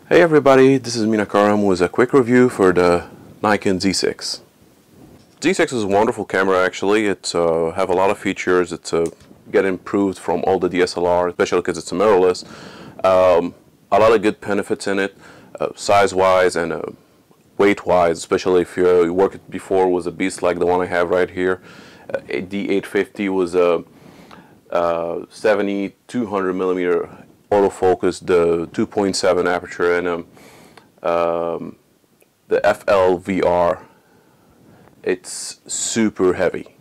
Hey everybody, this is Minakaram with a quick review for the Nikon Z6. Z6 is a wonderful camera actually. It's have a lot of features. It's get improved from all the DSLR, especially because it's a mirrorless. A lot of good benefits in it, size-wise and weight-wise, especially if you worked before with a beast like the one I have right here. A D850 was a 70-200 millimeter autofocus, the 2.7 aperture, and the FLVR. It's super heavy.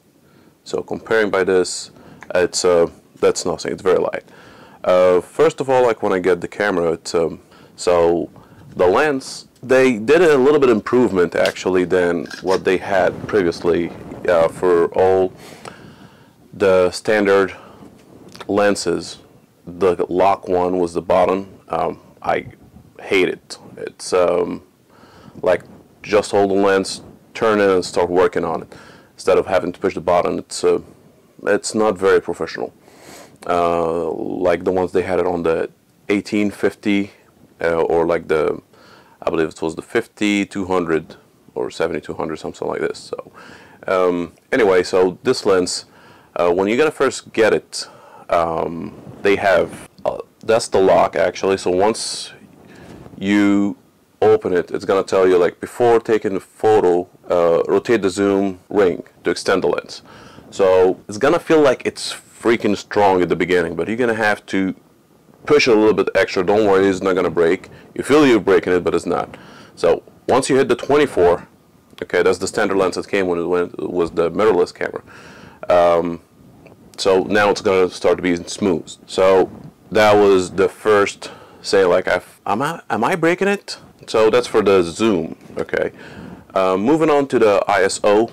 So comparing by this, it's that's nothing. It's very light. First of all, like when I get the camera, it's so the lens, they did a little bit improvement actually than what they had previously for all the standard lenses. The lock one was the bottom. I hate it. It's like just hold the lens, turn it, and start working on it instead of having to push the button. It's not very professional. Like the ones they had it on the 1850 or like the, I believe it was the 50-200 or 70-200, something like this. So anyway, so this lens, when you're gonna first get it, they have that's the lock actually. So once you open it, it's gonna tell you, like, before taking the photo, rotate the zoom ring to extend the lens. So it's gonna feel like it's freaking strong at the beginning, but you're gonna have to push it a little bit extra. Don't worry, it's not gonna break. You feel you're breaking it, but it's not. So once you hit the 24, okay, that's the standard lens that came when it was the mirrorless camera. So now it's going to start to be smooth. So that was the first, say, like, am I breaking it? So that's for the zoom, okay. Moving on to the ISO.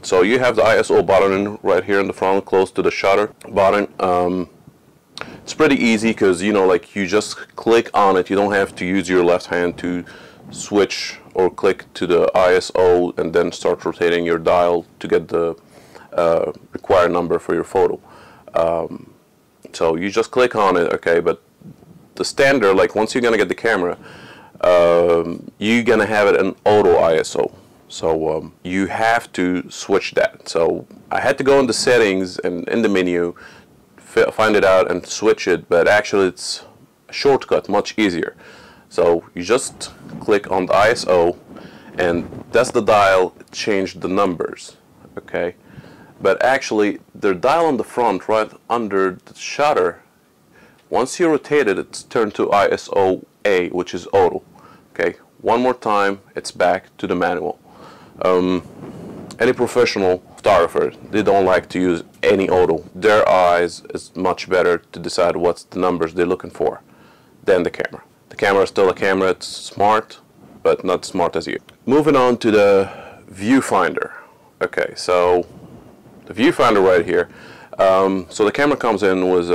So you have the ISO button right here in the front, close to the shutter button. It's pretty easy because, you know, like, you just click on it. You don't have to use your left hand to switch or click to the ISO and then start rotating your dial to get the required number for your photo. So you just click on it, okay, but the standard, like, once you're gonna get the camera, you're gonna have it in auto ISO. So you have to switch that. So I had to go in the settings and in the menu, find it out and switch it, but actually it's a shortcut, much easier. So you just click on the ISO and that's the dial, change the numbers, okay. But actually, the dial on the front, right under the shutter, once you rotate it, it's turned to ISO A, which is auto. Okay, one more time, it's back to the manual. Any professional photographer, they don't like to use any auto. Their eyes is much better to decide what's the numbers they're looking for than the camera. The camera is still a camera. It's smart, but not smart as you. Moving on to the viewfinder. Okay, so the viewfinder right here. So the camera comes in with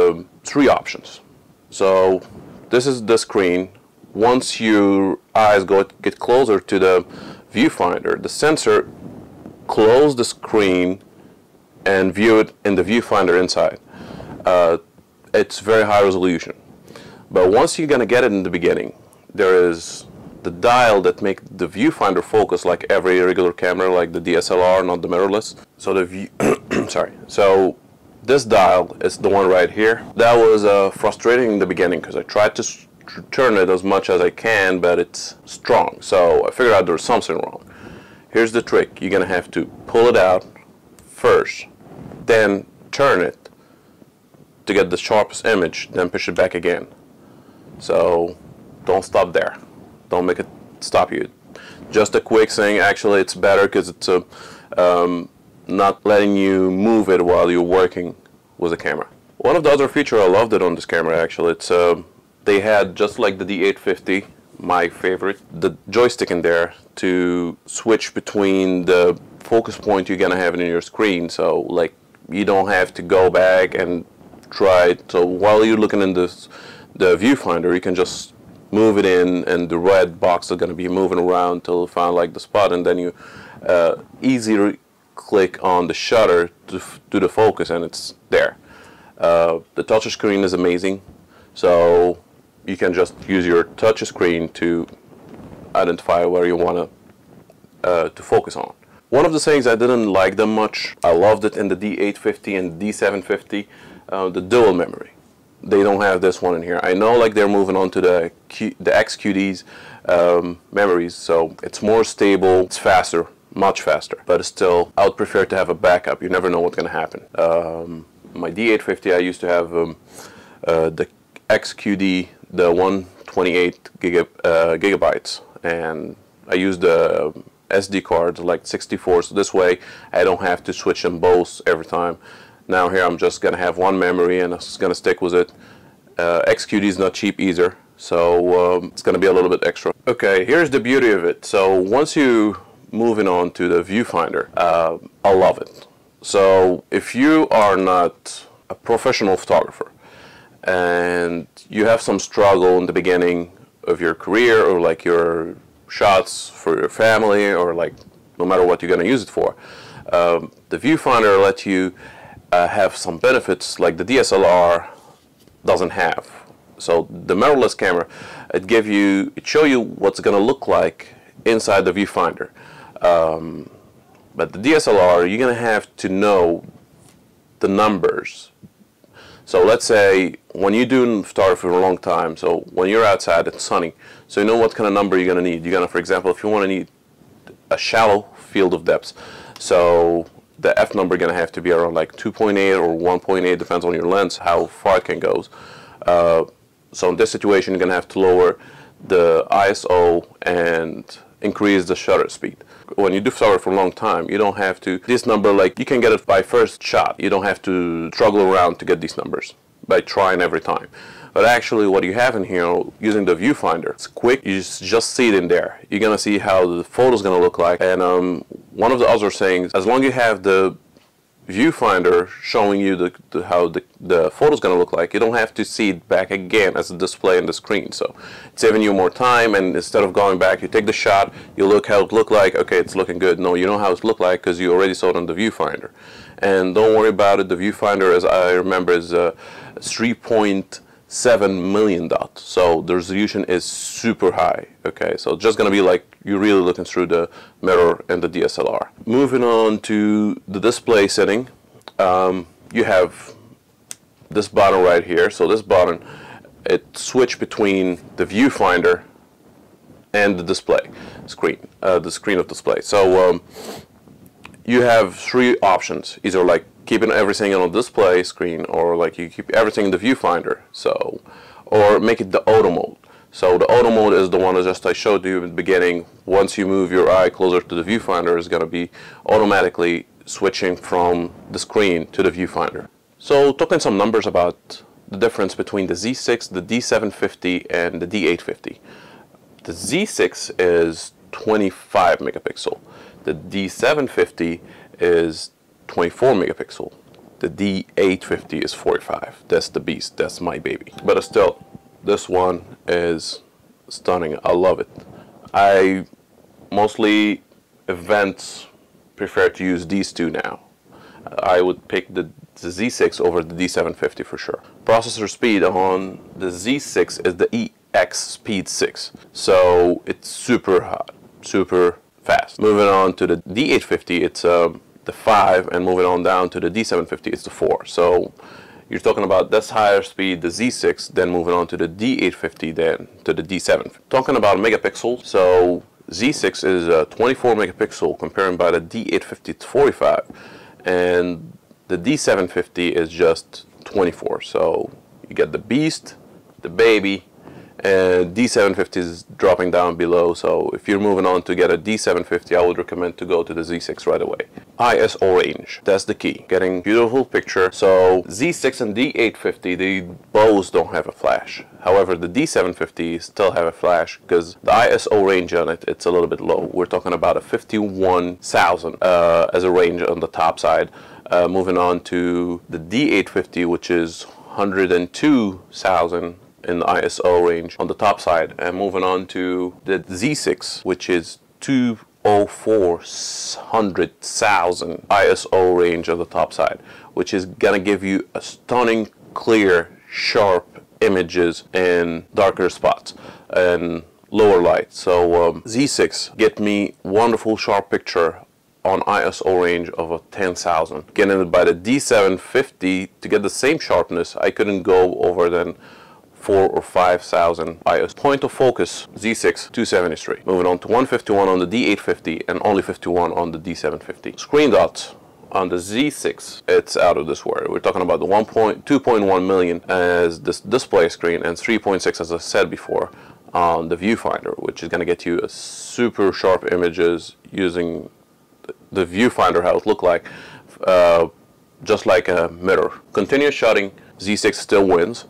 3 options. So this is the screen. Once your eyes get closer to the viewfinder, the sensor closes the screen and view it in the viewfinder inside. It's very high resolution. But once you're gonna get it in the beginning, there is the dial that make the viewfinder focus like every regular camera, like the DSLR, not the mirrorless. So the view sorry. So this dial is the one right here. That was frustrating in the beginning because I tried to turn it as much as I can, but it's strong. So I figured out there was something wrong. Here's the trick. You're gonna have to pull it out first, then turn it to get the sharpest image, then push it back again. So don't stop there. Don't make it stop you. Just a quick thing. Actually, it's better because it's not letting you move it while you're working with the camera. One of the other features I loved it on this camera actually. It's they had, just like the D850, my favorite, the joystick in there to switch between the focus point you're gonna have in your screen. So, like, you don't have to go back and try it. So while you're looking in the viewfinder, you can just move it in, and the red box is going to be moving around till you find, like, the spot, and then you easily click on the shutter to do the focus, and it's there. The touch screen is amazing. So you can just use your touch screen to identify where you want to focus on. One of the things I didn't like them much, I loved it in the D850 and D750, the dual memory. They don't have this one in here. I know like they're moving on to the XQD's memories, so it's more stable, it's faster, much faster, but still I would prefer to have a backup. You never know what's going to happen. My D850, I used to have the XQD, the 128 gigabytes, and I used the SD card like 64, so this way I don't have to switch them both every time. Now here I'm just gonna have one memory and I'm just gonna stick with it. XQD is not cheap either, so it's gonna be a little bit extra. Okay, here's the beauty of it. So once you moving on to the viewfinder, I love it. So if you are not a professional photographer and you have some struggle in the beginning of your career, or like your shots for your family, or like no matter what you're going to use it for, the viewfinder lets you have some benefits like the DSLR doesn't have. So the mirrorless camera, it show you what's going to look like inside the viewfinder, but the DSLR, you're going to have to know the numbers. So let's say when you're doing photography for a long time, so when you're outside, it's sunny, so you know what kind of number you're going to need. You're going to, for example, if you want to need a shallow field of depth, so the F number going to have to be around like 2.8 or 1.8, depends on your lens, how far it can go. So in this situation, you're going to have to lower the ISO and increase the shutter speed. When you do photography for a long time, you don't have to, this number, like you can get it by first shot. You don't have to struggle around to get these numbers by trying every time. But actually what you have in here, using the viewfinder, it's quick, you just see it in there. You're going to see how the photo's going to look like. And one of the other things, as long as you have the viewfinder showing you how the photo's going to look like, you don't have to see it back again as a display on the screen. So it's saving you more time, and instead of going back, you take the shot, you look how it looked like, okay, it's looking good. No, you know how it looked like because you already saw it on the viewfinder. And don't worry about it, the viewfinder, as I remember, is 3.7 million dots, so the resolution is super high. Okay, so it's just gonna be like you're really looking through the mirror and the DSLR. Moving on to the display setting, you have this button right here. So this button, it switches between the viewfinder and the display screen, the screen of display. So you have three options: either like keeping everything on the display screen, or like you keep everything in the viewfinder, so, or make it the auto mode. So the auto mode is the one that just I showed you in the beginning. Once you move your eye closer to the viewfinder, it's going to be automatically switching from the screen to the viewfinder. So talking some numbers about the difference between the Z6, the D750 and the D850. The Z6 is 25 megapixel. The D750 is 24 megapixel. The D850 is 45. That's the beast. That's my baby. But still, this one is stunning. I love it. I mostly events prefer to use these two now. I would pick the Z6 over the D750 for sure. Processor speed on the Z6 is the EX Speed 6. So it's super hot, super fast. Moving on to the D850, it's the 5, and moving on down to the D750, it's the 4. So you're talking about this higher speed, the Z6, then moving on to the D850, then to the D7. Talking about megapixels, so Z6 is 24 megapixel, comparing by the D850 to 45, and the D750 is just 24. So you get the beast, the baby, and D750 is dropping down below. So if you're moving on to get a D750, I would recommend to go to the Z6 right away. ISO range, that's the key, getting beautiful picture. So Z6 and D850, they both don't have a flash. However, the D750 still have a flash because the ISO range on it, it's a little bit low. We're talking about a 51,000 as a range on the top side. Moving on to the D850, which is 102,000 in the ISO range on the top side, and moving on to the Z6, which is 204,000 ISO range on the top side, which is gonna give you a stunning, clear, sharp images in darker spots and lower light. So Z6 get me wonderful sharp picture on ISO range of 10,000. Getting it by the D750 to get the same sharpness, I couldn't go over than 4,000 or 5,000 ISO. Point of focus, Z6 273. Moving on to 151 on the D850 and only 51 on the D750. Screen dots on the Z6, it's out of this world. We're talking about the 2.1 million as this display screen and 3.6, as I said before, on the Viewfinder, which is going to get you a super sharp images using the Viewfinder, how it look like, just like a mirror. Continuous shotting, Z6 still wins.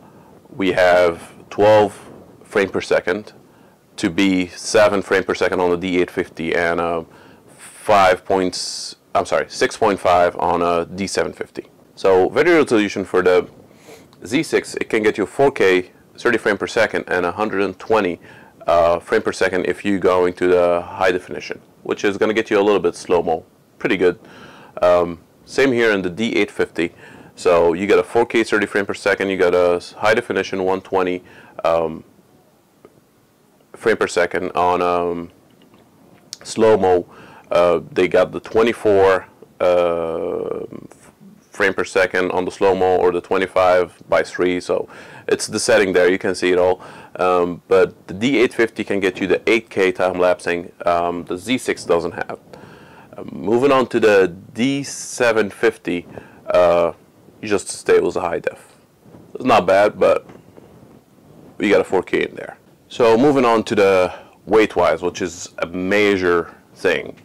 We have 12 frames per second to be 7 frames per second on the D850 and 6.5 on a D750. So video resolution for the Z6, it can get you 4K 30 frames per second and 120 frames per second if you go into the high definition, which is going to get you a little bit slow-mo. Pretty good. Same here in the D850. So you get a 4K 30 frames per second, you got a high definition 120 frame per second on slow-mo. They got the 24 frame per second on the slow-mo or the 25:3, so it's the setting there, you can see it all. But the D850 can get you the 8K time-lapsing, the Z6 doesn't have. Moving on to the D750, you just stay with a high def. It's not bad, but you got a 4K in there. So moving on to the weight-wise, which is a major thing.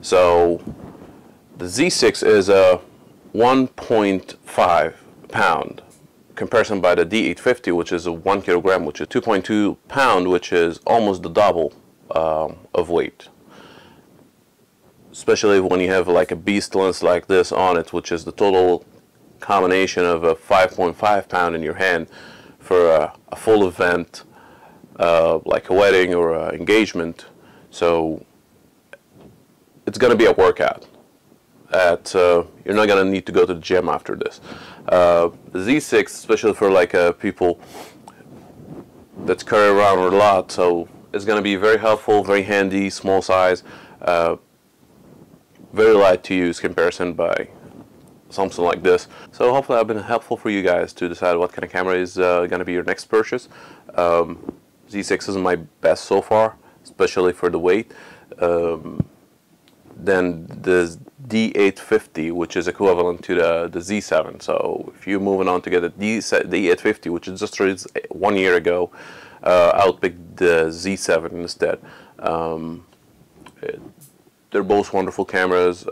So the Z6 is a 1.5 pound comparison by the D850, which is a 1 kilogram, which is 2.2 pound, which is almost the double of weight. Especially when you have like a beast lens like this on it, which is the total combination of a 5.5 pound in your hand for a full event, like a wedding or an engagement. So it's going to be a workout. You're not going to need to go to the gym after this. The Z6, especially for like people that's carry around a lot, so it's going to be very helpful, very handy, small size, very light to use comparison by something like this. So hopefully I've been helpful for you guys to decide what kind of camera is going to be your next purchase. Z6 is my best so far, especially for the weight. Then the D850, which is equivalent to the Z7. So if you're moving on to get a D850, which is just released 1 year ago, I'll pick the Z7 instead. They're both wonderful cameras.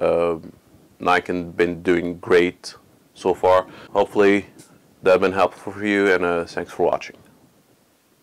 Nikon been doing great so far. Hopefully they've been helpful for you, and thanks for watching.